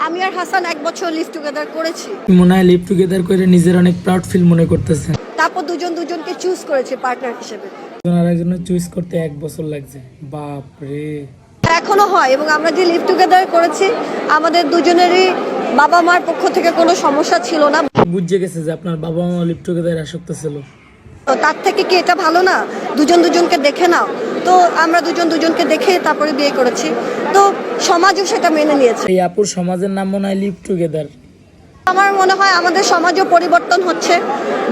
আমি আর হাসান 1 বছর live together করেছি। মনে হয় লিভ টুগেদার করে নিজের অনেক প্রাউড ফিল মনে করতেছে। তারপর দুজনকে চুজ করেছে পার্টনার হিসেবে। আরেকজনের চুজ করতে 1 বছর লাগছে, বাপ রে। এখনো হয়, এবং আমরা যে লিভ টুগেদার করেছি আমাদের দুজনেরই বাবা মার পক্ষ থেকে কোনো সমস্যা ছিল না। বুঝে গেছে যে আপনার বাবা মা লিভ টুগেদার আসক্ত ছিল। তো তার থেকে কি এটা ভালো না? দুজনকে দেখে নাও। তো আমরা দুজনকে দেখে তারপরে বিয়ে করেছি, তো সমাজও সেটা মেনে নিয়েছে। এই আপুর সমাজের নাম মনে হয় লিভ টুগেদার। আমার মনে হয় আমাদের সমাজও পরিবর্তন হচ্ছে,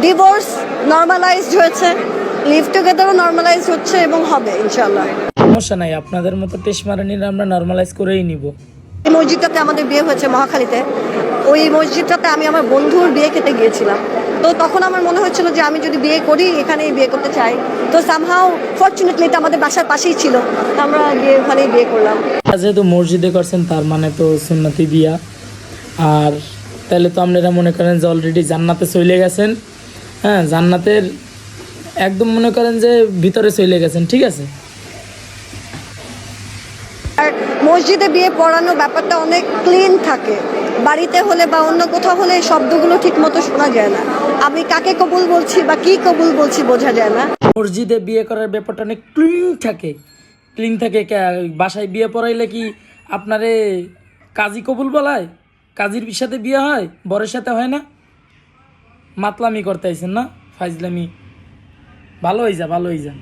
ডিভোর্স নর্মালাইজড হয়েছে, লিভ টুগেদারও নর্মালাইজ হচ্ছে এবং হবে ইনশাআল্লাহ। সমস্যা নাই, আপনাদের মতো টেস্ট মারানিরা আমরা নর্মালাইজ করেই নিব। এই মসজিদটাতে আমাদের বিয়ে হয়েছে মহাখালীতে। ওই মসজিদটাতে আমি আমার বন্ধুর বিয়ে খেতে গিয়েছিলাম। তো তখন আমার মনে হচ্ছিল যে আমি যদি বিয়ে করি এখানেই বিয়ে করতে চাই। তো সামহাও ফরচুনেটলি এটা আমাদের বাসার পাশেই ছিল, আমরা গিয়ে ওখানেই বিয়ে করলাম। যেহেতু মসজিদে করছেন তার মানে তো সুন্নতি বিয়া, আর তাহলে তো আপনারা মনে করেন যে অলরেডি জান্নাতে চলে গেছেন। হ্যাঁ, জান্নাতের একদম মনে করেন যে ভিতরে চলে গেছেন, ঠিক আছে। আর মসজিদে বিয়ে পড়ানো ব্যাপারটা অনেক ক্লিন থাকে, বাড়িতে হলে বা অন্য কোথাও হলে শব্দগুলো ঠিক মতো শোনা যায় না, আমি কাকে কবুল বলছি বা কি কবুল বলছি বোঝা যায় না। মসজিদে বিয়ে করার ব্যাপারটা অনেক ক্লিন থাকে। বাসায় বিয়ে পড়াইলে কি আপনারে কাজী কবুল বলায়? কাজীর সাথে বিয়ে হয়, বরের সাথে হয় না? মাতলামি করতে আইছেন না, ফাইজলামি। ভালো হয়ে যা।